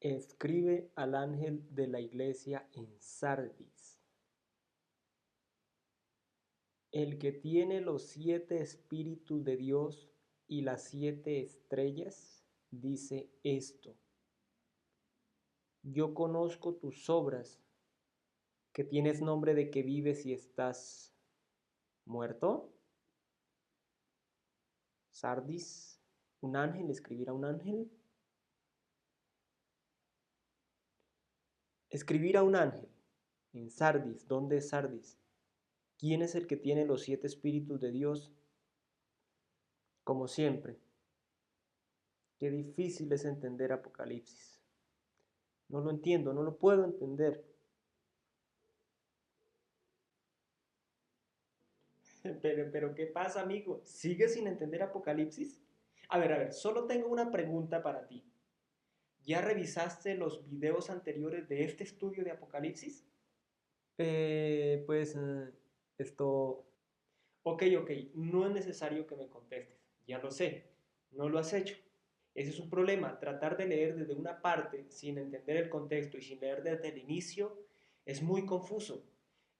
Escribe al ángel de la iglesia en Sardis, el que tiene los 7 espíritus de Dios y las 7 estrellas, dice esto: yo conozco tus obras, que tienes nombre de que vives y estás muerto. Sardis, un ángel, escribir a un ángel. Escribir a un ángel en Sardis. ¿Dónde es Sardis? ¿Quién es el que tiene los 7 espíritus de Dios? Como siempre, qué difícil es entender Apocalipsis. No lo entiendo, no lo puedo entender. Pero ¿qué pasa, amigo? ¿Sigues sin entender Apocalipsis? A ver, solo tengo una pregunta para ti. ¿Ya revisaste los videos anteriores de este estudio de Apocalipsis? Pues esto... Ok, no es necesario que me contestes. Ya lo sé, no lo has hecho. Ese es un problema. Tratar de leer desde una parte sin entender el contexto y sin leer desde el inicio es muy confuso.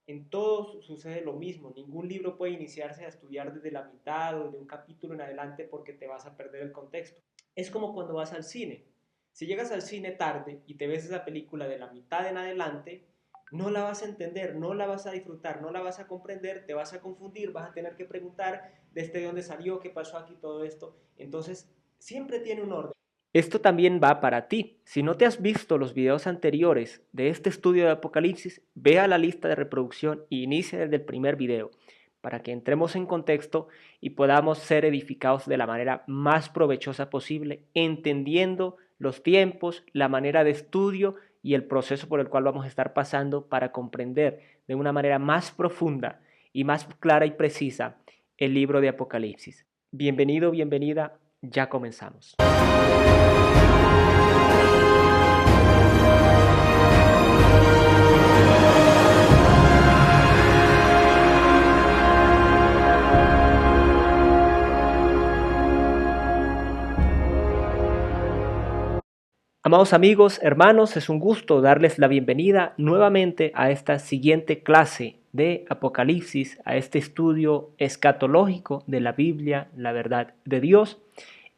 En todos sucede lo mismo. Ningún libro puede iniciarse a estudiar desde la mitad o de un capítulo en adelante porque te vas a perder el contexto. Es como cuando vas al cine. Si llegas al cine tarde y te ves esa película de la mitad en adelante, no la vas a entender, no la vas a disfrutar, no la vas a comprender, te vas a confundir, vas a tener que preguntar de dónde salió, qué pasó aquí, todo esto. Entonces, siempre tiene un orden. Esto también va para ti. Si no te has visto los videos anteriores de este estudio de Apocalipsis, ve a la lista de reproducción e inicia desde el primer video para que entremos en contexto y podamos ser edificados de la manera más provechosa posible, entendiendo los tiempos, la manera de estudio y el proceso por el cual vamos a estar pasando para comprender de una manera más profunda y más clara y precisa el libro de Apocalipsis. Bienvenido, bienvenida, ya comenzamos. Amados amigos, hermanos, es un gusto darles la bienvenida nuevamente a esta siguiente clase de Apocalipsis, a este estudio escatológico de la Biblia, la verdad de Dios,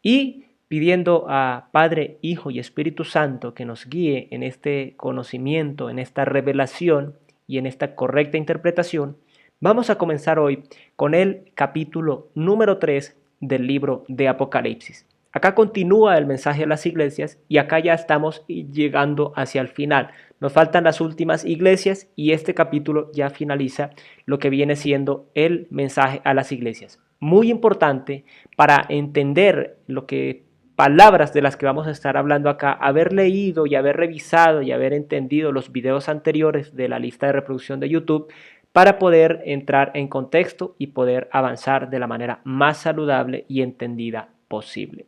y pidiendo a Padre, Hijo y Espíritu Santo que nos guíe en este conocimiento, en esta revelación y en esta correcta interpretación, vamos a comenzar hoy con el capítulo número 3 del libro de Apocalipsis. Acá continúa el mensaje a las iglesias y acá ya estamos llegando hacia el final. Nos faltan las últimas iglesias y este capítulo ya finaliza lo que viene siendo el mensaje a las iglesias. Muy importante para entender lo que palabras de las que vamos a estar hablando acá, haber leído y haber revisado y haber entendido los videos anteriores de la lista de reproducción de YouTube para poder entrar en contexto y poder avanzar de la manera más saludable y entendida posible.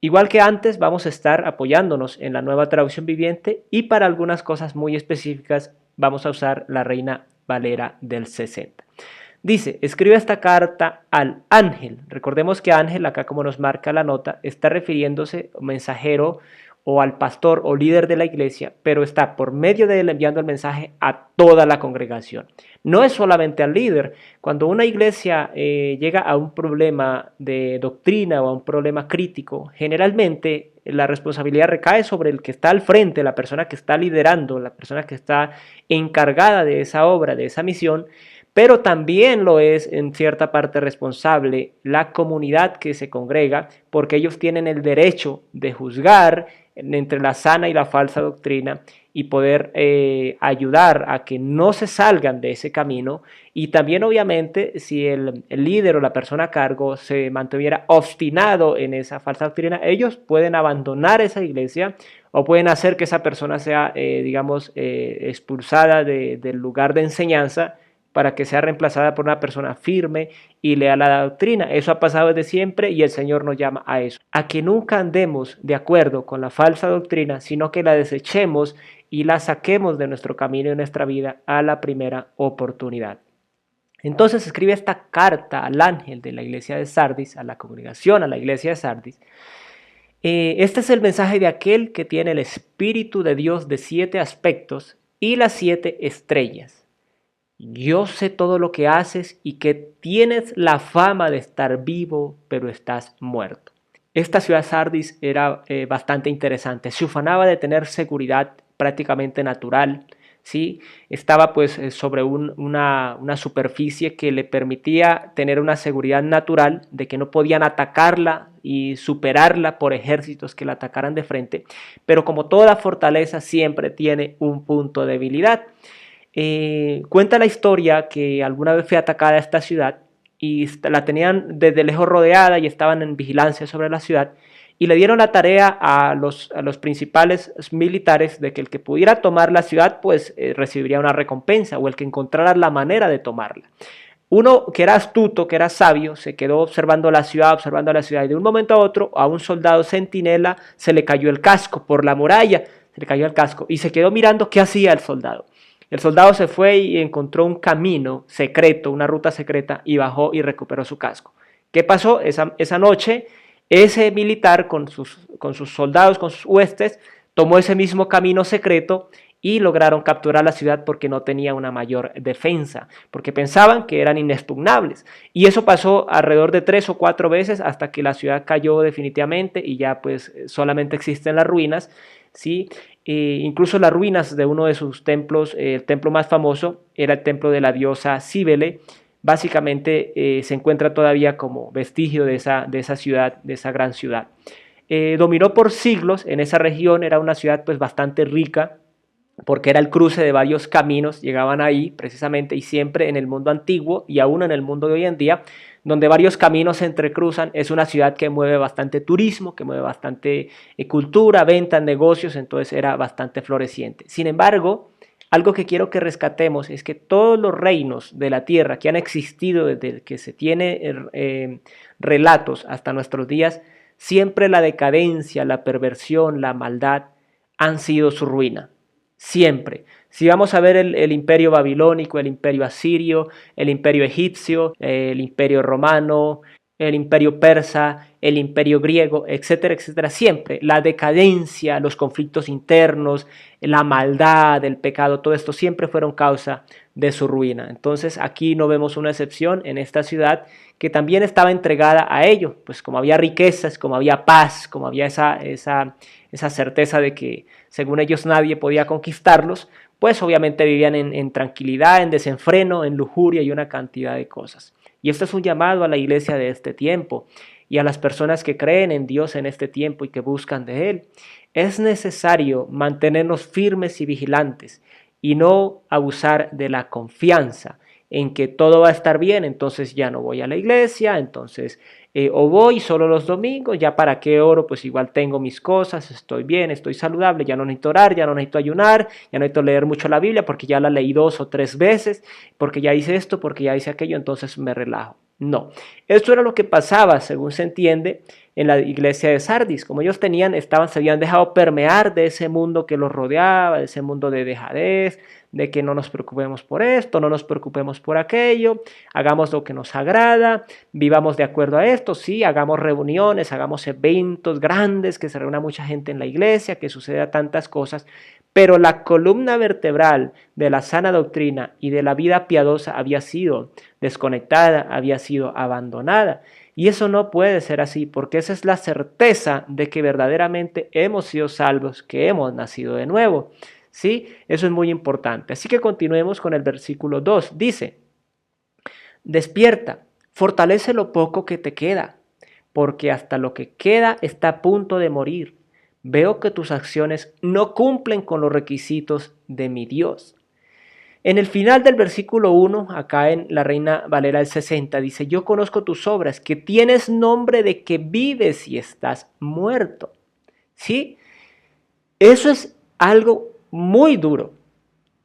Igual que antes, vamos a estar apoyándonos en la nueva traducción viviente y para algunas cosas muy específicas vamos a usar la Reina Valera del 60. Dice, escribe esta carta al ángel. Recordemos que ángel, acá como nos marca la nota, está refiriéndose mensajero o al pastor o líder de la iglesia, pero está por medio de él enviando el mensaje a toda la congregación. No es solamente al líder. Cuando una iglesia llega a un problema de doctrina o a un problema crítico, generalmente la responsabilidad recae sobre el que está al frente, la persona que está liderando, la persona que está encargada de esa obra, de esa misión, pero también lo es en cierta parte responsable la comunidad que se congrega, porque ellos tienen el derecho de juzgar entre la sana y la falsa doctrina y poder ayudar a que no se salgan de ese camino. Y también obviamente si el líder o la persona a cargo se mantuviera obstinado en esa falsa doctrina, ellos pueden abandonar esa iglesia o pueden hacer que esa persona sea, expulsada del lugar de enseñanza para que sea reemplazada por una persona firme y leal a la doctrina. Eso ha pasado desde siempre y el Señor nos llama a eso, a que nunca andemos de acuerdo con la falsa doctrina, sino que la desechemos y la saquemos de nuestro camino y nuestra vida a la primera oportunidad. Entonces escribe esta carta al ángel de la iglesia de Sardis, a la congregación, a la iglesia de Sardis, Este es el mensaje de aquel que tiene el Espíritu de Dios de 7 aspectos y las 7 estrellas. Yo sé todo lo que haces y que tienes la fama de estar vivo, pero estás muerto. Esta ciudad Sardis era bastante interesante. Se ufanaba de tener seguridad prácticamente natural, ¿sí? Estaba pues sobre una superficie que le permitía tener una seguridad natural de que no podían atacarla y superarla por ejércitos que la atacaran de frente, pero como toda fortaleza siempre tiene un punto de debilidad. Cuenta la historia que alguna vez fue atacada esta ciudad y la tenían desde lejos rodeada y estaban en vigilancia sobre la ciudad y le dieron la tarea a los principales militares de que el que pudiera tomar la ciudad pues recibiría una recompensa o el que encontrara la manera de tomarla. Uno que era astuto, que era sabio, se quedó observando la ciudad y de un momento a otro a un soldado centinela se le cayó el casco por la muralla, se le cayó el casco y se quedó mirando qué hacía el soldado. El soldado se fue y encontró un camino secreto, una ruta secreta, y bajó y recuperó su casco. ¿Qué pasó? Esa noche, ese militar con sus soldados, con sus huestes, tomó ese mismo camino secreto y lograron capturar la ciudad porque no tenía una mayor defensa, porque pensaban que eran inexpugnables. Y eso pasó alrededor de 3 o 4 veces hasta que la ciudad cayó definitivamente y ya pues solamente existen las ruinas, ¿sí? Incluso las ruinas de uno de sus templos, el templo más famoso era el templo de la diosa Cíbele. Básicamente se encuentra todavía como vestigio de esa ciudad, de esa gran ciudad. Dominó por siglos en esa región, era una ciudad pues bastante rica, porque era el cruce de varios caminos, llegaban ahí precisamente y siempre en el mundo antiguo y aún en el mundo de hoy en día, donde varios caminos se entrecruzan, es una ciudad que mueve bastante turismo, que mueve bastante cultura, ventas, negocios, entonces era bastante floreciente. Sin embargo, algo que quiero que rescatemos es que todos los reinos de la tierra que han existido desde que se tiene relatos hasta nuestros días, siempre la decadencia, la perversión, la maldad han sido su ruina. Siempre. Si vamos a ver el imperio babilónico, el imperio asirio, el imperio egipcio, el imperio romano, el imperio persa, el imperio griego, etcétera, etcétera, siempre la decadencia, los conflictos internos, la maldad, el pecado, todo esto siempre fueron causa de su ruina. Entonces aquí no vemos una excepción en esta ciudad que también estaba entregada a ello, pues como había riquezas, como había paz, como había esa certeza de que según ellos nadie podía conquistarlos, pues obviamente vivían en tranquilidad, en desenfreno, en lujuria y una cantidad de cosas. Y esto es un llamado a la iglesia de este tiempo y a las personas que creen en Dios en este tiempo y que buscan de Él. Es necesario mantenernos firmes y vigilantes y no abusar de la confianza en que todo va a estar bien, entonces ya no voy a la iglesia, entonces o voy solo los domingos, ya para qué oro, pues igual tengo mis cosas, estoy bien, estoy saludable, ya no necesito orar, ya no necesito ayunar, ya no necesito leer mucho la Biblia porque ya la leí 2 o 3 veces, porque ya hice esto, porque ya hice aquello, entonces me relajo. No, esto era lo que pasaba, según se entiende, en la iglesia de Sardis. Como ellos se habían dejado permear de ese mundo que los rodeaba, de ese mundo de dejadez, de que no nos preocupemos por esto, no nos preocupemos por aquello, hagamos lo que nos agrada, vivamos de acuerdo a esto, sí, hagamos reuniones, hagamos eventos grandes, que se reúna mucha gente en la iglesia, que suceda tantas cosas, pero la columna vertebral de la sana doctrina y de la vida piadosa había sido desconectada, había sido abandonada. Y eso no puede ser así, porque esa es la certeza de que verdaderamente hemos sido salvos, que hemos nacido de nuevo. ¿Sí? Eso es muy importante. Así que continuemos con el versículo 2. Dice, despierta, fortalece lo poco que te queda, porque hasta lo que queda está a punto de morir. Veo que tus acciones no cumplen con los requisitos de mi Dios. En el final del versículo 1, acá en la Reina Valera del 60, dice, yo conozco tus obras, que tienes nombre de que vives y estás muerto. ¿Sí? Eso es algo muy duro.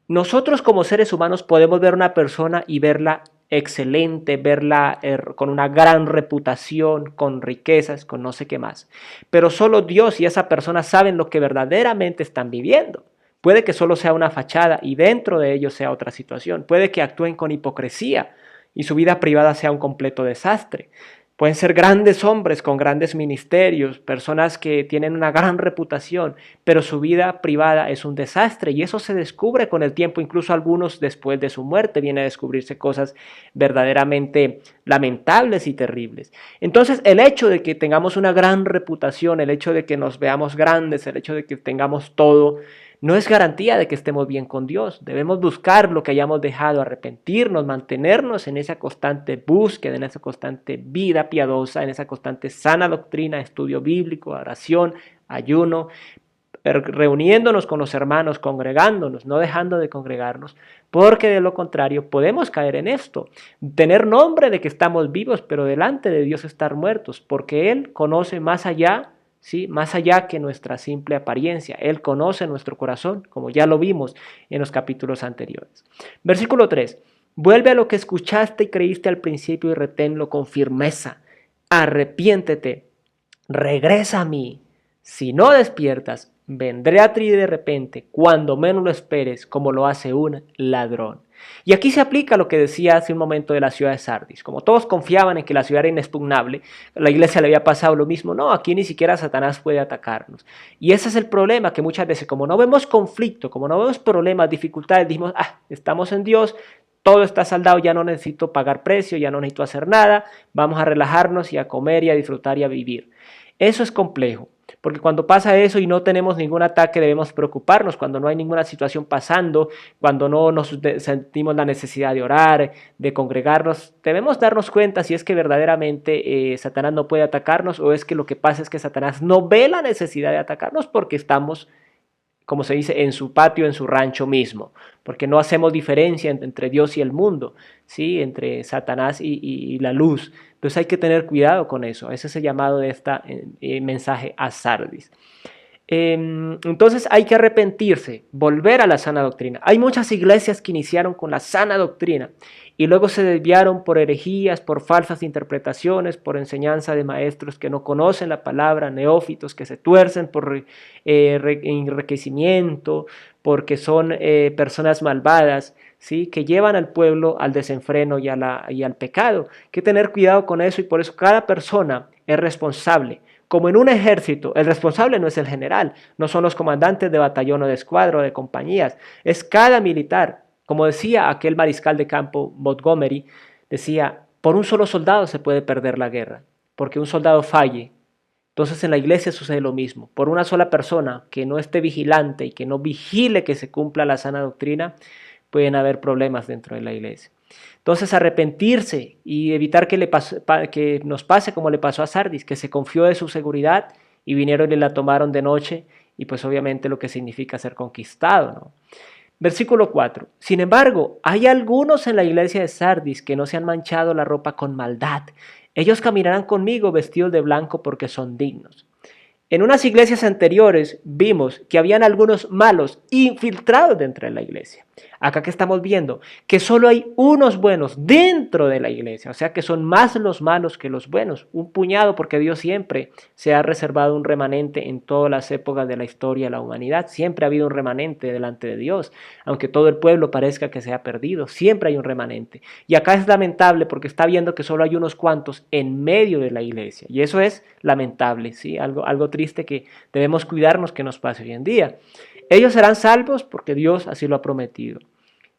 Nosotros como seres humanos podemos ver a una persona y verla excelente, verla con una gran reputación, con riquezas, con no sé qué más. Pero solo Dios y esa persona saben lo que verdaderamente están viviendo. Puede que solo sea una fachada y dentro de ello sea otra situación. Puede que actúen con hipocresía y su vida privada sea un completo desastre. Pueden ser grandes hombres con grandes ministerios, personas que tienen una gran reputación, pero su vida privada es un desastre y eso se descubre con el tiempo, incluso algunos después de su muerte vienen a descubrirse cosas verdaderamente lamentables y terribles. Entonces, el hecho de que tengamos una gran reputación, el hecho de que nos veamos grandes, el hecho de que tengamos todo, no es garantía de que estemos bien con Dios. Debemos buscar lo que hayamos dejado, arrepentirnos, mantenernos en esa constante búsqueda, en esa constante vida piadosa, en esa constante sana doctrina, estudio bíblico, oración, ayuno, reuniéndonos con los hermanos, congregándonos, no dejando de congregarnos, porque de lo contrario podemos caer en esto, tener nombre de que estamos vivos, pero delante de Dios estar muertos, porque Él conoce más allá, ¿sí? Más allá que nuestra simple apariencia. Él conoce nuestro corazón, como ya lo vimos en los capítulos anteriores. Versículo 3. Vuelve a lo que escuchaste y creíste al principio y reténlo con firmeza. Arrepiéntete, regresa a mí. Si no despiertas, vendré a ti de repente, cuando menos lo esperes, como lo hace un ladrón. Y aquí se aplica lo que decía hace un momento de la ciudad de Sardis. Como todos confiaban en que la ciudad era inexpugnable, a la iglesia le había pasado lo mismo. No, aquí ni siquiera Satanás puede atacarnos. Y ese es el problema, que muchas veces, como no vemos conflicto, como no vemos problemas, dificultades, decimos, estamos en Dios, todo está saldado, ya no necesito pagar precio, ya no necesito hacer nada, vamos a relajarnos y a comer y a disfrutar y a vivir. Eso es complejo. Porque cuando pasa eso y no tenemos ningún ataque debemos preocuparnos, cuando no hay ninguna situación pasando, cuando no nos sentimos la necesidad de orar, de congregarnos, debemos darnos cuenta si es que verdaderamente Satanás no puede atacarnos o es que lo que pasa es que Satanás no ve la necesidad de atacarnos porque estamos, como se dice, en su patio, en su rancho mismo, porque no hacemos diferencia entre Dios y el mundo, ¿sí? Entre Satanás y la luz. Entonces hay que tener cuidado con eso. Ese es el llamado de este mensaje a Sardis. Entonces hay que arrepentirse, volver a la sana doctrina. Hay muchas iglesias que iniciaron con la sana doctrina y luego se desviaron por herejías, por falsas interpretaciones, por enseñanza de maestros que no conocen la palabra, neófitos que se tuercen por enriquecimiento, porque son personas malvadas, ¿sí? Que llevan al pueblo al desenfreno y al pecado. Hay que tener cuidado con eso y por eso cada persona es responsable. Como en un ejército, el responsable no es el general, no son los comandantes de batallón o de escuadra o de compañías, es cada militar. Como decía aquel mariscal de campo Montgomery, decía, por un solo soldado se puede perder la guerra, porque un soldado falle. Entonces en la iglesia sucede lo mismo. Por una sola persona que no esté vigilante y que no vigile que se cumpla la sana doctrina, pueden haber problemas dentro de la iglesia. Entonces arrepentirse y evitar que nos pase como le pasó a Sardis, que se confió de su seguridad y vinieron y la tomaron de noche y pues obviamente lo que significa ser conquistado, ¿no? Versículo 4. Sin embargo, hay algunos en la iglesia de Sardis que no se han manchado la ropa con maldad. Ellos caminarán conmigo vestidos de blanco porque son dignos. En unas iglesias anteriores vimos que habían algunos malos infiltrados dentro de la iglesia. Acá que estamos viendo que solo hay unos buenos dentro de la iglesia, o sea que son más los malos que los buenos, un puñado, porque Dios siempre se ha reservado un remanente en todas las épocas de la historia de la humanidad, siempre ha habido un remanente delante de Dios, aunque todo el pueblo parezca que se ha perdido, siempre hay un remanente. Y acá es lamentable porque está viendo que solo hay unos cuantos en medio de la iglesia, y eso es lamentable, ¿sí? Algo triste que debemos cuidarnos que nos pase hoy en día. Ellos serán salvos porque Dios así lo ha prometido.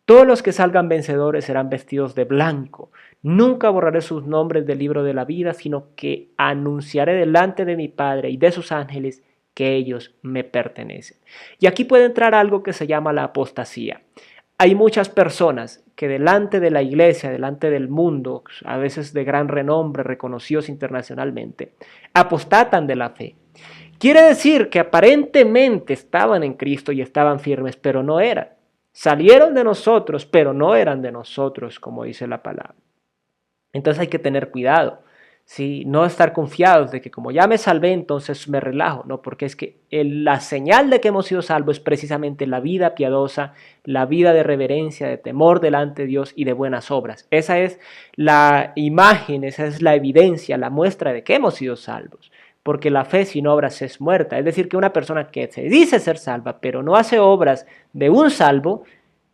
Todos los que salgan vencedores serán vestidos de blanco. Nunca borraré sus nombres del libro de la vida, sino que anunciaré delante de mi Padre y de sus ángeles que ellos me pertenecen. Y aquí puede entrar algo que se llama la apostasía. Hay muchas personas que delante de la iglesia, delante del mundo, a veces de gran renombre, reconocidos internacionalmente, apostatan de la fe. Quiere decir que aparentemente estaban en Cristo y estaban firmes, pero no eran. Salieron de nosotros, pero no eran de nosotros, como dice la palabra. Entonces hay que tener cuidado, ¿sí? No estar confiados de que como ya me salvé, entonces me relajo, ¿no? Porque es que la señal de que hemos sido salvos es precisamente la vida piadosa, la vida de reverencia, de temor delante de Dios y de buenas obras. Esa es la imagen, esa es la evidencia, la muestra de que hemos sido salvos. Porque la fe sin obras es muerta. Es decir, que una persona que se dice ser salva, pero no hace obras de un salvo,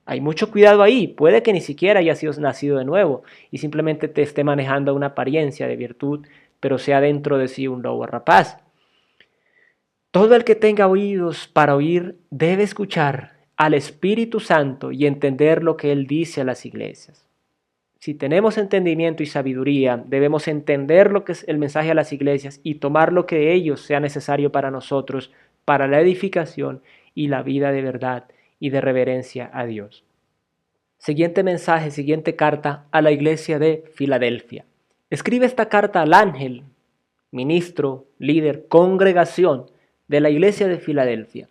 Hay mucho cuidado ahí. Puede que ni siquiera haya sido nacido de nuevo y simplemente te esté manejando una apariencia de virtud, pero sea dentro de sí un lobo rapaz. Todo el que tenga oídos para oír debe escuchar al Espíritu Santo y entender lo que Él dice a las iglesias. Si tenemos entendimiento y sabiduría, debemos entender lo que es el mensaje a las iglesias y tomar lo que de ellos sea necesario para nosotros, para la edificación y la vida de verdad y de reverencia a Dios. Siguiente mensaje, siguiente carta a la iglesia de Filadelfia. Escribe esta carta al ángel, ministro, líder, congregación de la iglesia de Filadelfia.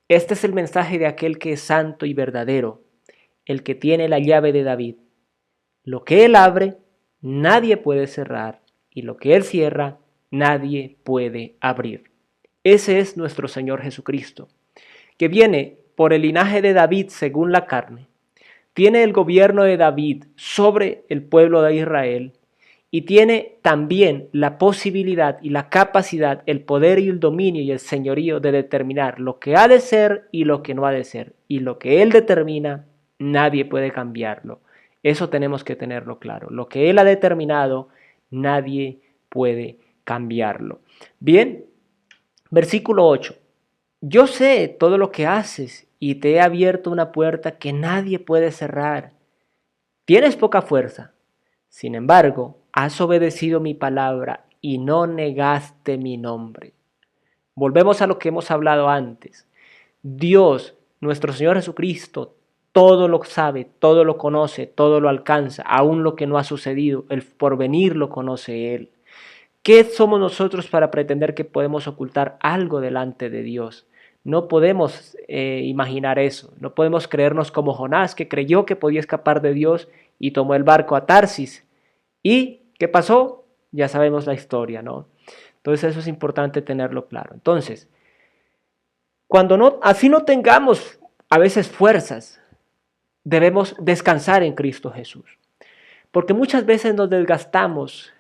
Este es el mensaje de aquel que es santo y verdadero, el que tiene la llave de David. Lo que él abre, nadie puede cerrar, y lo que él cierra, nadie puede abrir. Ese es nuestro Señor Jesucristo, que viene por el linaje de David según la carne, tiene el gobierno de David sobre el pueblo de Israel y tiene también la posibilidad y la capacidad, el poder y el dominio y el señorío de determinar lo que ha de ser y lo que no ha de ser. Y lo que Él determina, nadie puede cambiarlo. Eso tenemos que tenerlo claro. Lo que Él ha determinado, nadie puede cambiarlo. Bien, versículo 8. Yo sé todo lo que haces y te he abierto una puerta que nadie puede cerrar. Tienes poca fuerza. Sin embargo, has obedecido mi palabra y no negaste mi nombre. Volvemos a lo que hemos hablado antes. Dios, nuestro Señor Jesucristo, todo lo sabe, todo lo conoce, todo lo alcanza, aún lo que no ha sucedido, el porvenir lo conoce Él. ¿Qué somos nosotros para pretender que podemos ocultar algo delante de Dios? No podemos imaginar eso, no podemos creernos como Jonás, que creyó que podía escapar de Dios y tomó el barco a Tarsis. ¿Y qué pasó? Ya sabemos la historia, ¿no? Entonces eso es importante tenerlo claro. Entonces, cuando así no tengamos a veces fuerzas, debemos descansar en Cristo Jesús. Porque muchas veces nos desgastamos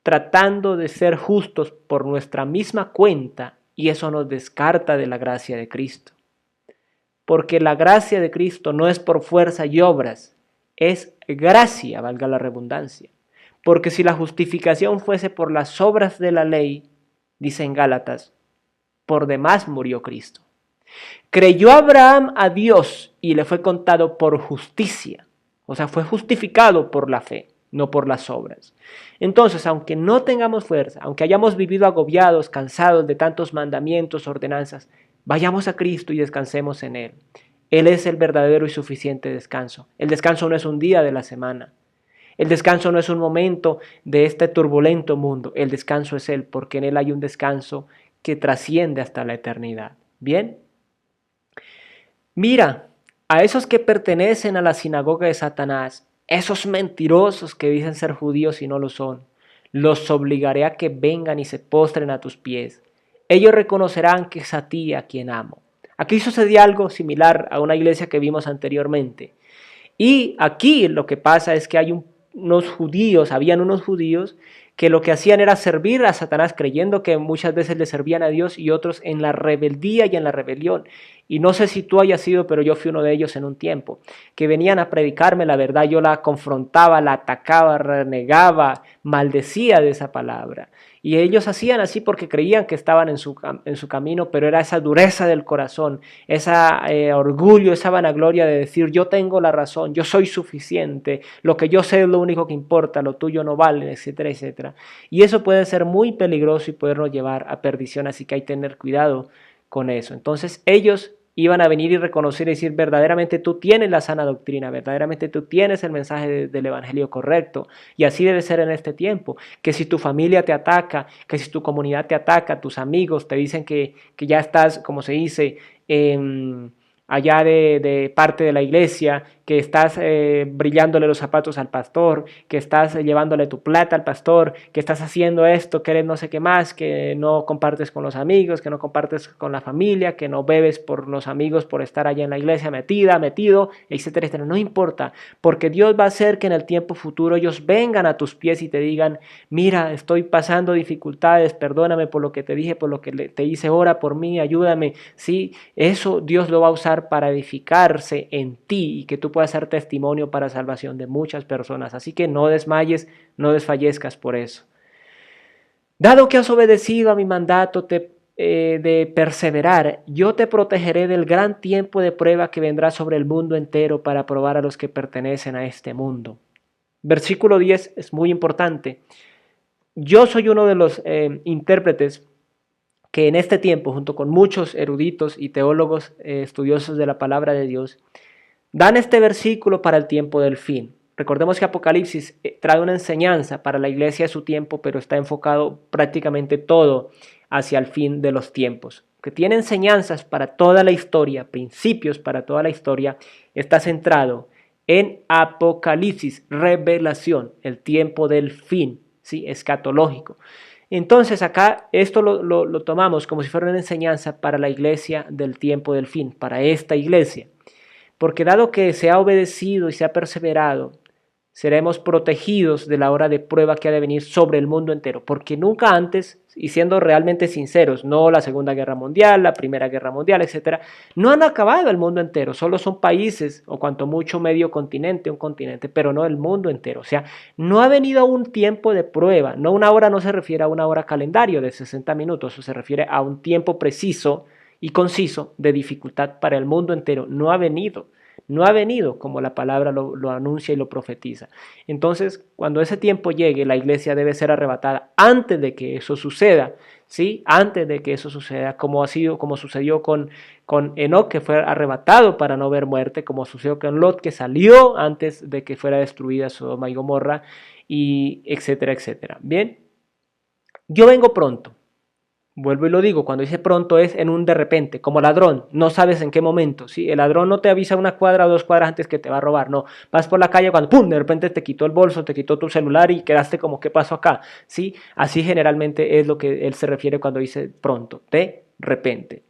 tratando de ser justos por nuestra misma cuenta y eso nos descarta de la gracia de Cristo. Porque la gracia de Cristo no es por fuerza y obras, es gracia, valga la redundancia. Porque si la justificación fuese por las obras de la ley, dice en Gálatas, por demás murió Cristo. Creyó Abraham a Dios y le fue contado por justicia, o sea, fue justificado por la fe, no por las obras. Entonces, aunque no tengamos fuerza, aunque hayamos vivido agobiados, cansados de tantos mandamientos, ordenanzas, vayamos a Cristo y descansemos en Él. Él es el verdadero y suficiente descanso. El descanso no es un día de la semana. El descanso no es un momento de este turbulento mundo. El descanso es Él, porque en Él hay un descanso que trasciende hasta la eternidad. ¿Bien? Mira, a esos que pertenecen a la sinagoga de Satanás, esos mentirosos que dicen ser judíos y no lo son, los obligaré a que vengan y se postren a tus pies. Ellos reconocerán que es a ti a quien amo. Aquí sucedió algo similar a una iglesia que vimos anteriormente. Y aquí lo que pasa es que habían unos judíos que lo que hacían era servir a Satanás creyendo que muchas veces le servían a Dios y otros en la rebeldía y en la rebelión. Y no sé si tú hayas sido, pero yo fui uno de ellos en un tiempo, que venían a predicarme la verdad, yo la confrontaba, la atacaba, renegaba, maldecía de esa palabra. Y ellos hacían así porque creían que estaban en su camino, pero era esa dureza del corazón, ese orgullo, esa vanagloria de decir yo tengo la razón, yo soy suficiente, lo que yo sé es lo único que importa, lo tuyo no vale, etcétera, etcétera. Y eso puede ser muy peligroso y podernos llevar a perdición, así que hay que tener cuidado con eso. Entonces ellos iban a venir y reconocer y decir verdaderamente tú tienes la sana doctrina, verdaderamente tú tienes el mensaje del evangelio correcto y así debe ser en este tiempo, que si tu familia te ataca, que si tu comunidad te ataca, tus amigos te dicen que ya estás, como se dice, allá de parte de la iglesia, que estás brillándole los zapatos al pastor, que estás llevándole tu plata al pastor, que estás haciendo esto, que eres no sé qué más, que no compartes con los amigos, que no compartes con la familia, que no bebes por los amigos por estar allá en la iglesia metido, etcétera, etcétera. No importa, porque Dios va a hacer que en el tiempo futuro ellos vengan a tus pies y te digan, mira, estoy pasando dificultades, perdóname por lo que te dije, por lo que te hice, ora por mí, ayúdame. Sí, eso Dios lo va a usar para edificarse en ti y que tú puedas ser testimonio para salvación de muchas personas. Así que no desmayes, no desfallezcas por eso. Dado que has obedecido a mi mandato de perseverar, yo te protegeré del gran tiempo de prueba que vendrá sobre el mundo entero para probar a los que pertenecen a este mundo. Versículo 10 es muy importante. Yo soy uno de los intérpretes que en este tiempo, junto con muchos eruditos y teólogos estudiosos de la palabra de Dios, dan este versículo para el tiempo del fin. Recordemos que Apocalipsis trae una enseñanza para la iglesia de su tiempo, pero está enfocado prácticamente todo hacia el fin de los tiempos. Que tiene enseñanzas para toda la historia, principios para toda la historia, está centrado en Apocalipsis, revelación, el tiempo del fin, ¿sí? Escatológico. Entonces acá esto lo tomamos como si fuera una enseñanza para la iglesia del tiempo del fin, para esta iglesia. Porque dado que se ha obedecido y se ha perseverado, seremos protegidos de la hora de prueba que ha de venir sobre el mundo entero. Porque nunca antes, y siendo realmente sinceros, no la Segunda Guerra Mundial, la Primera Guerra Mundial, etcétera, no han acabado el mundo entero. Solo son países, o cuanto mucho medio continente, un continente, pero no el mundo entero. O sea, no ha venido un tiempo de prueba. No, una hora no se refiere a una hora calendario de 60 minutos, o se refiere a un tiempo preciso y conciso de dificultad para el mundo entero. No ha venido. No ha venido como la palabra lo anuncia y lo profetiza. Entonces, cuando ese tiempo llegue, la iglesia debe ser arrebatada antes de que eso suceda, ¿sí? Antes de que eso suceda, como sucedió con Enoc, que fue arrebatado para no ver muerte, como sucedió con Lot, que salió antes de que fuera destruida Sodoma y Gomorra, y etcétera, etcétera. Bien, yo vengo pronto. Vuelvo y lo digo, cuando dice pronto es en un de repente, como ladrón, no sabes en qué momento, ¿sí? El ladrón no te avisa una cuadra o 2 cuadras antes que te va a robar, no, vas por la calle cuando ¡pum!, de repente te quitó el bolso, te quitó tu celular y quedaste como ¿qué pasó acá? ¿Sí? Así generalmente es lo que él se refiere cuando dice pronto, de repente.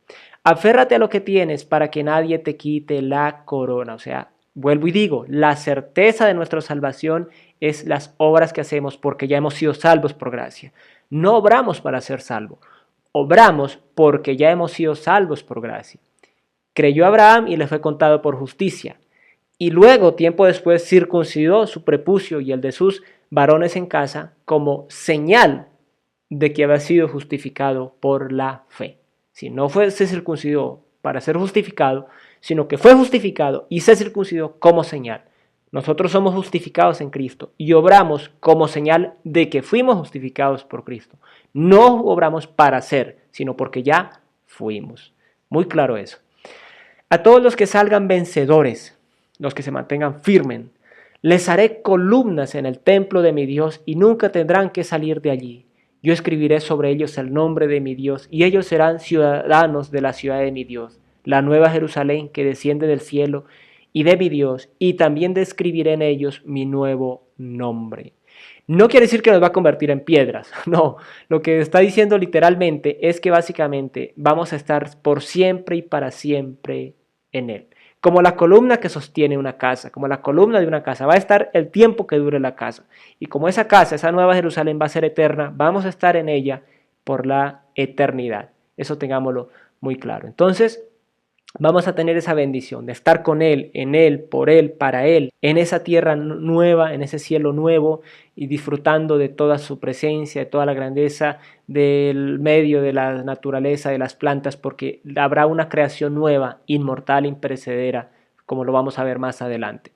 Aférrate a lo que tienes para que nadie te quite la corona, o sea, vuelvo y digo, la certeza de nuestra salvación es las obras que hacemos porque ya hemos sido salvos por gracia. No obramos para ser salvos. Obramos porque ya hemos sido salvos por gracia. Creyó Abraham y le fue contado por justicia. Y luego, tiempo después, circuncidó su prepucio y el de sus varones en casa como señal de que había sido justificado por la fe. Si no se circuncidó para ser justificado, sino que fue justificado y se circuncidó como señal. Nosotros somos justificados en Cristo y obramos como señal de que fuimos justificados por Cristo. No obramos para ser, sino porque ya fuimos. Muy claro eso. A todos los que salgan vencedores, los que se mantengan firmes, les haré columnas en el templo de mi Dios y nunca tendrán que salir de allí. Yo escribiré sobre ellos el nombre de mi Dios y ellos serán ciudadanos de la ciudad de mi Dios, la nueva Jerusalén que desciende del cielo y de mi Dios, y también describiré en ellos mi nuevo nombre. No quiere decir que nos va a convertir en piedras, no, lo que está diciendo literalmente es que básicamente vamos a estar por siempre y para siempre en él. Como la columna que sostiene una casa, como la columna de una casa, va a estar el tiempo que dure la casa. Y como esa casa, esa nueva Jerusalén va a ser eterna, vamos a estar en ella por la eternidad. Eso tengámoslo muy claro. Entonces, vamos a tener esa bendición de estar con Él, en Él, por Él, para Él, en esa tierra nueva, en ese cielo nuevo y disfrutando de toda su presencia, de toda la grandeza del medio de la naturaleza, de las plantas, porque habrá una creación nueva, inmortal, imperecedera, como lo vamos a ver más adelante.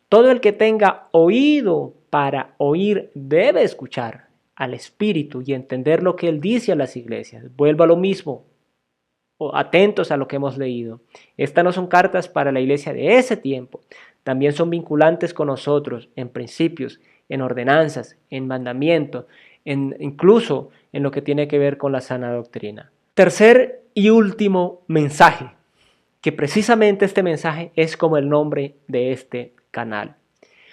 Todo el que tenga oído para oír debe escuchar al Espíritu y entender lo que Él dice a las iglesias. Vuelvo a lo mismo. Atentos a lo que hemos leído. Estas no son cartas para la iglesia de ese tiempo, también son vinculantes con nosotros en principios, en ordenanzas, en mandamientos, incluso en lo que tiene que ver con la sana doctrina. Tercer y último mensaje que precisamente este mensaje es como el nombre de este canal.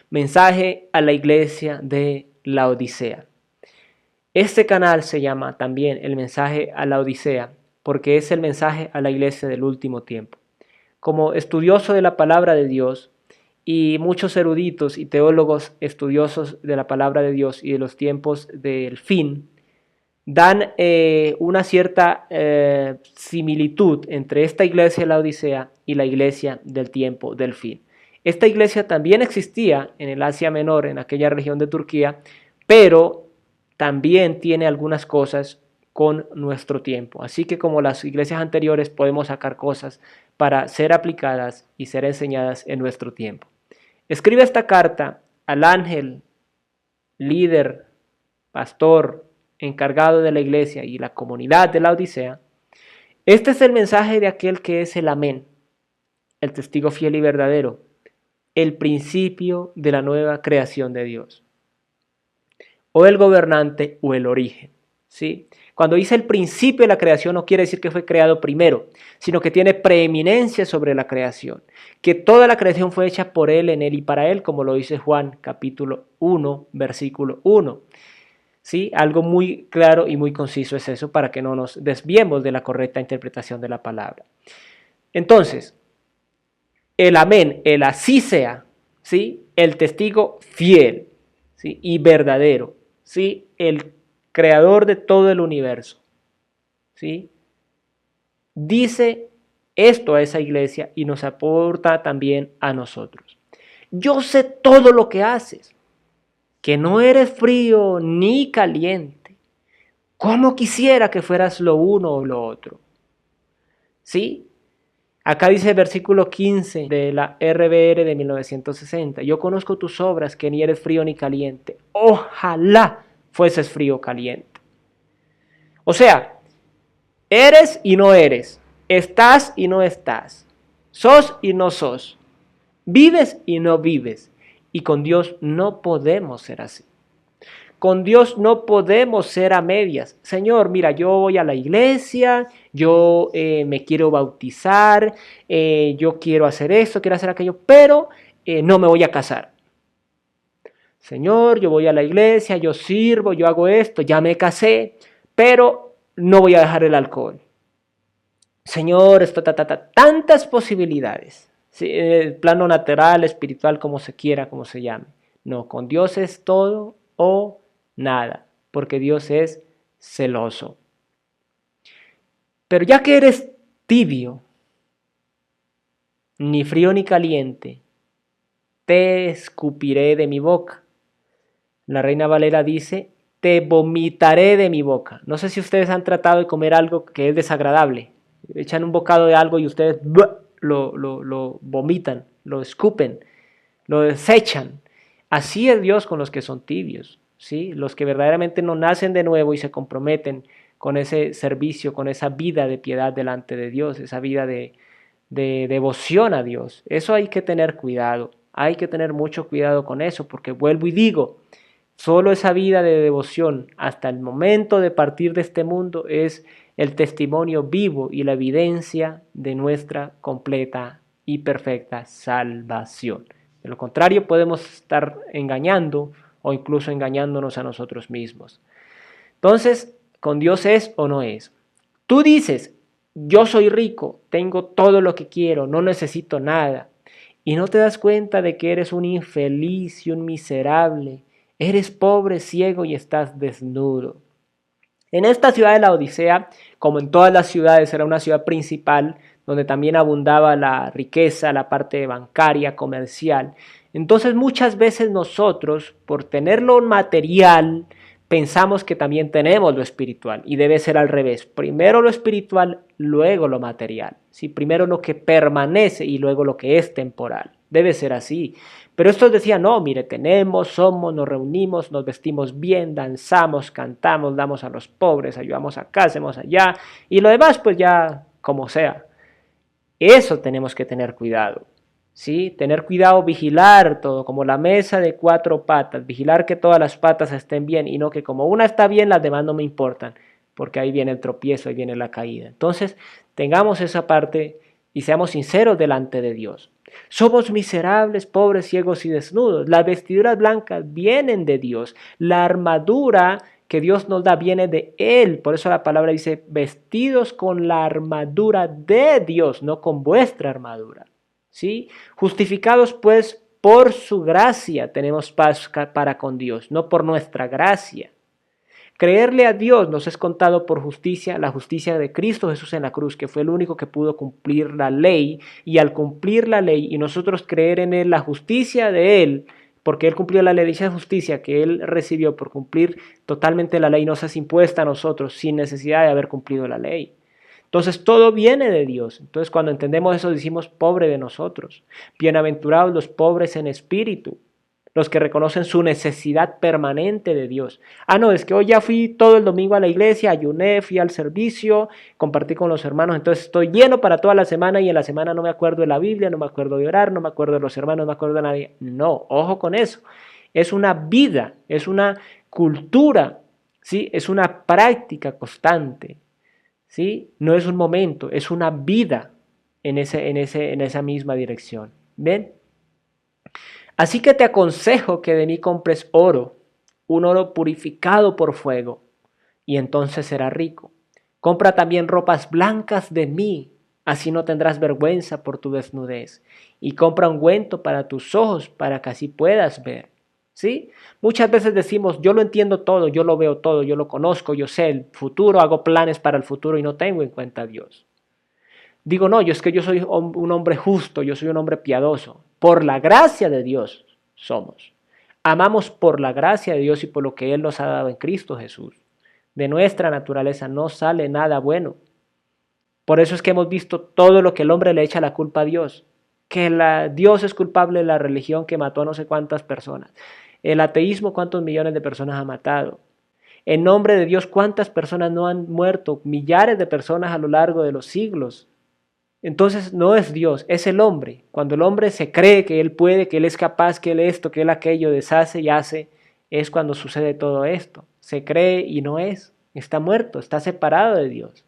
Mensaje a la iglesia de la Odisea. Este canal se llama también el mensaje a la Odisea porque es el mensaje a la iglesia del último tiempo. Como estudioso de la palabra de Dios y muchos eruditos y teólogos estudiosos de la palabra de Dios y de los tiempos del fin, dan una cierta similitud entre esta iglesia de la Odisea y la iglesia del tiempo del fin. Esta iglesia también existía en el Asia Menor, en aquella región de Turquía, pero también tiene algunas cosas con nuestro tiempo. Así que como las iglesias anteriores podemos sacar cosas para ser aplicadas y ser enseñadas en nuestro tiempo. Escribe esta carta al ángel, líder, pastor, encargado de la iglesia y la comunidad de la Odisea. Este es el mensaje de aquel que es el Amén, el testigo fiel y verdadero, el principio de la nueva creación de Dios, o el gobernante o el origen, ¿sí? Cuando dice el principio de la creación no quiere decir que fue creado primero, sino que tiene preeminencia sobre la creación, que toda la creación fue hecha por Él, en Él y para Él, como lo dice Juan capítulo 1, versículo 1. ¿Sí? Algo muy claro y muy conciso es eso para que no nos desviemos de la correcta interpretación de la palabra. Entonces, el amén, el así sea, ¿sí? El testigo fiel, ¿sí? Y verdadero, ¿sí? El creador de todo el universo, ¿sí? Dice esto a esa iglesia y nos aporta también a nosotros. Yo sé todo lo que haces, que no eres frío ni caliente. ¿Cómo quisiera que fueras lo uno o lo otro? ¿Sí? Acá dice el versículo 15 de la RBR de 1960. Yo conozco tus obras, que ni eres frío ni caliente. Ojalá fueses frío o caliente. O sea, eres y no eres. Estás y no estás. Sos y no sos. Vives y no vives. Y con Dios no podemos ser así. Con Dios no podemos ser a medias. Señor, mira, yo voy a la iglesia, yo me quiero bautizar, yo quiero hacer esto, quiero hacer aquello, pero no me voy a casar. Señor, yo voy a la iglesia, yo sirvo, yo hago esto, ya me casé, pero no voy a dejar el alcohol. Señor, esto, tantas posibilidades. ¿Sí? El plano natural, espiritual, como se quiera, como se llame. No, con Dios es todo o nada, porque Dios es celoso. Pero ya que eres tibio, ni frío ni caliente, te escupiré de mi boca. La Reina Valera dice, te vomitaré de mi boca. No sé si ustedes han tratado de comer algo que es desagradable. Echan un bocado de algo y ustedes lo vomitan, lo escupen, lo desechan. Así es Dios con los que son tibios. ¿Sí? Los que verdaderamente no nacen de nuevo y se comprometen con ese servicio, con esa vida de piedad delante de Dios, esa vida de devoción a Dios. Eso hay que tener cuidado, hay que tener mucho cuidado con eso, porque vuelvo y digo, solo esa vida de devoción hasta el momento de partir de este mundo es el testimonio vivo y la evidencia de nuestra completa y perfecta salvación. De lo contrario, podemos estar engañando o incluso engañándonos a nosotros mismos. Entonces, ¿con Dios es o no es? Tú dices, yo soy rico, tengo todo lo que quiero, no necesito nada. Y no te das cuenta de que eres un infeliz y un miserable. Eres pobre, ciego y estás desnudo. En esta ciudad de la Odisea, como en todas las ciudades, era una ciudad principal donde también abundaba la riqueza, la parte bancaria, comercial. Entonces muchas veces nosotros, por tener lo material, pensamos que también tenemos lo espiritual y debe ser al revés. Primero lo espiritual, luego lo material. ¿Sí? Primero lo que permanece y luego lo que es temporal. Debe ser así. Pero estos decían, no, mire, tenemos, somos, nos reunimos, nos vestimos bien, danzamos, cantamos, damos a los pobres, ayudamos acá, hacemos allá, y lo demás pues ya como sea. Eso tenemos que tener cuidado, ¿sí? Tener cuidado, vigilar todo, como la mesa de 4 patas, vigilar que todas las patas estén bien y no que como una está bien, las demás no me importan, porque ahí viene el tropiezo, ahí viene la caída. Entonces, tengamos esa parte y seamos sinceros delante de Dios. Somos miserables, pobres, ciegos y desnudos. Las vestiduras blancas vienen de Dios. La armadura que Dios nos da viene de Él. Por eso la palabra dice, vestidos con la armadura de Dios, no con vuestra armadura. ¿Sí? Justificados pues por su gracia tenemos paz para con Dios, no por nuestra gracia. Creerle a Dios nos es contado por justicia, la justicia de Cristo Jesús en la cruz, que fue el único que pudo cumplir la ley, y al cumplir la ley y nosotros creer en Él, la justicia de Él, porque Él cumplió la ley, dicha justicia que Él recibió por cumplir totalmente la ley, nos es impuesta a nosotros sin necesidad de haber cumplido la ley. Entonces todo viene de Dios. Entonces cuando entendemos eso decimos, pobre de nosotros. Bienaventurados los pobres en espíritu, los que reconocen su necesidad permanente de Dios. Ah, no, es que hoy ya fui todo el domingo a la iglesia, ayuné, fui al servicio, compartí con los hermanos, entonces estoy lleno para toda la semana y en la semana no me acuerdo de la Biblia, no me acuerdo de orar, no me acuerdo de los hermanos, no me acuerdo de nadie. No, ojo con eso. Es una vida, es una cultura, ¿sí? Es una práctica constante, ¿sí? No es un momento, es una vida en esa misma dirección. ¿Ven? Así que te aconsejo que de mí compres oro, un oro purificado por fuego, y entonces serás rico. Compra también ropas blancas de mí, así no tendrás vergüenza por tu desnudez. Y compra ungüento para tus ojos, para que así puedas ver. ¿Sí? Muchas veces decimos, yo lo entiendo todo, yo lo veo todo, yo lo conozco, yo sé el futuro, hago planes para el futuro y no tengo en cuenta a Dios. Digo, no, yo es que yo soy un hombre justo, yo soy un hombre piadoso. Por la gracia de Dios somos. Amamos por la gracia de Dios y por lo que Él nos ha dado en Cristo Jesús. De nuestra naturaleza no sale nada bueno. Por eso es que hemos visto todo lo que el hombre le echa la culpa a Dios. Que Dios es culpable de la religión que mató a no sé cuántas personas. El ateísmo, cuántos millones de personas ha matado. En nombre de Dios, cuántas personas no han muerto. Millares de personas a lo largo de los siglos. Entonces no es Dios, es el hombre. Cuando el hombre se cree que él puede, que él es capaz, que él esto, que él aquello, deshace y hace, es cuando sucede todo esto. Se cree y no es. Está muerto, está separado de Dios.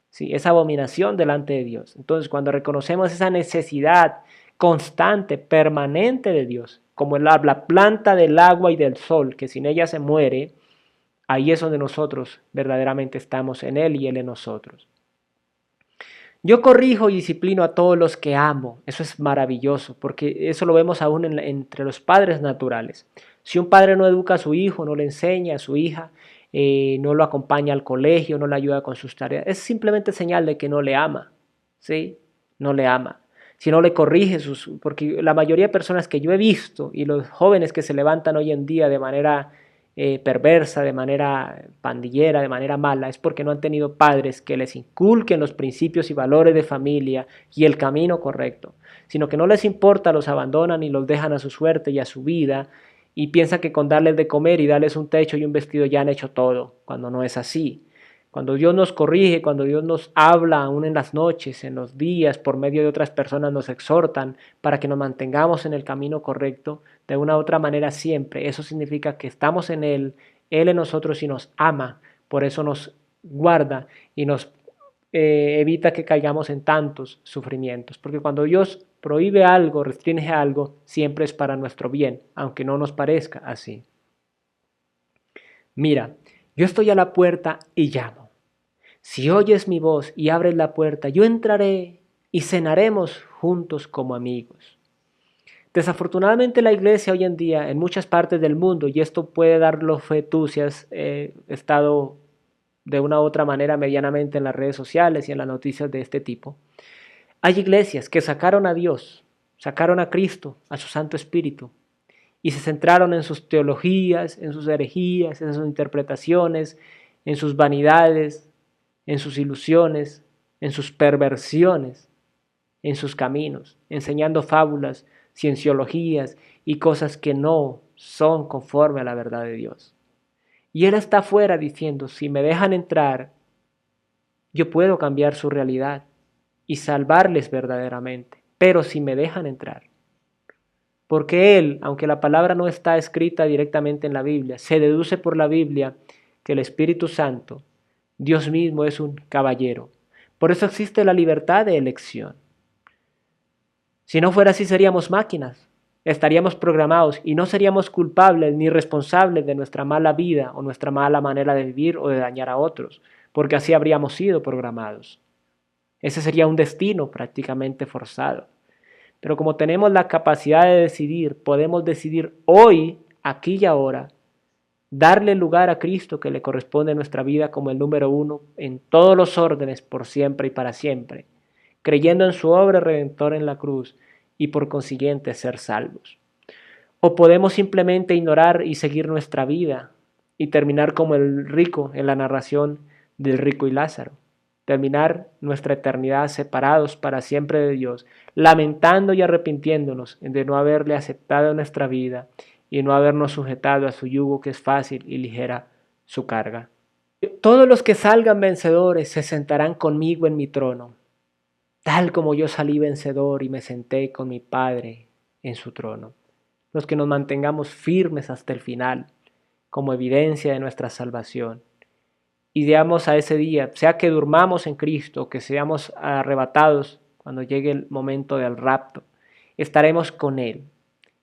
¿Sí? Es abominación delante de Dios. Entonces cuando reconocemos esa necesidad constante, permanente de Dios, como la planta del agua y del sol, que sin ella se muere, ahí es donde nosotros verdaderamente estamos en Él y Él en nosotros. Yo corrijo y disciplino a todos los que amo. Eso es maravilloso, porque eso lo vemos aún entre los padres naturales. Si un padre no educa a su hijo, no le enseña a su hija, no lo acompaña al colegio, no le ayuda con sus tareas, es simplemente señal de que no le ama, ¿sí? No le ama. Si no le corrige, porque la mayoría de personas que yo he visto y los jóvenes que se levantan hoy en día de manera perversa, de manera pandillera, de manera mala, es porque no han tenido padres que les inculquen los principios y valores de familia y el camino correcto, sino que no les importa, los abandonan y los dejan a su suerte y a su vida y piensan que con darles de comer y darles un techo y un vestido ya han hecho todo, cuando no es así. Cuando Dios nos corrige, cuando Dios nos habla aún en las noches, en los días, por medio de otras personas nos exhortan para que nos mantengamos en el camino correcto, de una u otra manera siempre. Eso significa que estamos en Él en nosotros y nos ama, por eso nos guarda y nos evita que caigamos en tantos sufrimientos. Porque cuando Dios prohíbe algo, restringe algo, siempre es para nuestro bien, aunque no nos parezca así. Mira, yo estoy a la puerta y llamo. Si oyes mi voz y abres la puerta, yo entraré y cenaremos juntos como amigos. Desafortunadamente la iglesia hoy en día en muchas partes del mundo, y esto puede darlo fe tú si has estado de una u otra manera medianamente en las redes sociales y en las noticias de este tipo, hay iglesias que sacaron a Dios, sacaron a Cristo, a su Santo Espíritu, y se centraron en sus teologías, en sus herejías, en sus interpretaciones, en sus vanidades, en sus ilusiones, en sus perversiones, en sus caminos, enseñando fábulas, cienciologías y cosas que no son conforme a la verdad de Dios. Y Él está afuera diciendo, si me dejan entrar, yo puedo cambiar su realidad y salvarles verdaderamente, pero si me dejan entrar. Porque Él, aunque la palabra no está escrita directamente en la Biblia, se deduce por la Biblia que el Espíritu Santo, Dios mismo, es un caballero. Por eso existe la libertad de elección. Si no fuera así, seríamos máquinas. Estaríamos programados y no seríamos culpables ni responsables de nuestra mala vida o nuestra mala manera de vivir o de dañar a otros, porque así habríamos sido programados. Ese sería un destino prácticamente forzado. Pero como tenemos la capacidad de decidir, podemos decidir hoy, aquí y ahora, darle lugar a Cristo que le corresponde en nuestra vida como el número uno en todos los órdenes por siempre y para siempre, creyendo en su obra redentora en la cruz y por consiguiente ser salvos. O podemos simplemente ignorar y seguir nuestra vida y terminar como el rico en la narración del rico y Lázaro. Terminar nuestra eternidad separados para siempre de Dios, lamentando y arrepintiéndonos de no haberle aceptado en nuestra vida y no habernos sujetado a su yugo que es fácil y ligera su carga. Todos los que salgan vencedores se sentarán conmigo en mi trono, tal como yo salí vencedor y me senté con mi Padre en su trono. Los que nos mantengamos firmes hasta el final, como evidencia de nuestra salvación. Y digamos a ese día, sea que durmamos en Cristo o que seamos arrebatados cuando llegue el momento del rapto, estaremos con Él,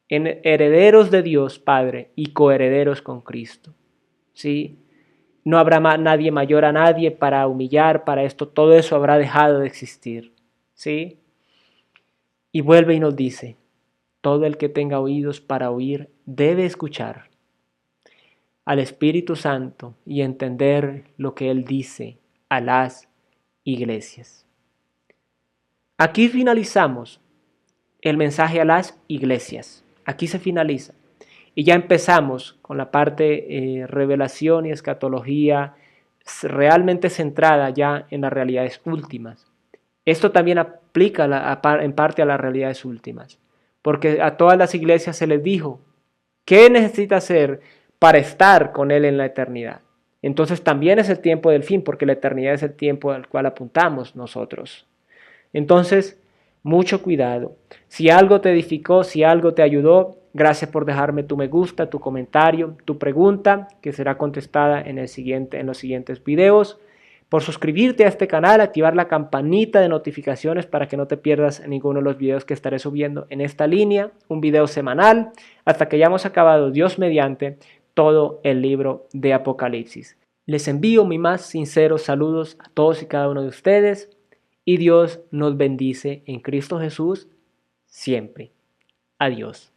en herederos de Dios Padre y coherederos con Cristo. ¿Sí? No habrá nadie mayor a nadie para humillar, para esto, todo eso habrá dejado de existir. ¿Sí? Y vuelve y nos dice, todo el que tenga oídos para oír debe escuchar al Espíritu Santo y entender lo que Él dice a las iglesias. Aquí finalizamos el mensaje a las iglesias. Aquí se finaliza. Y ya empezamos con la parte revelación y escatología realmente centrada ya en las realidades últimas. Esto también aplica en parte a las realidades últimas, porque a todas las iglesias se les dijo, ¿qué necesita hacer para estar con Él en la eternidad? Entonces también es el tiempo del fin, porque la eternidad es el tiempo al cual apuntamos nosotros. Entonces, mucho cuidado. Si algo te edificó, si algo te ayudó, gracias por dejarme tu me gusta, tu comentario, tu pregunta, que será contestada en los siguientes videos. Por suscribirte a este canal, activar la campanita de notificaciones para que no te pierdas ninguno de los videos que estaré subiendo en esta línea, un video semanal, hasta que hayamos acabado, Dios mediante, todo el libro de Apocalipsis. Les envío mis más sinceros saludos a todos y cada uno de ustedes y Dios nos bendice en Cristo Jesús siempre. Adiós.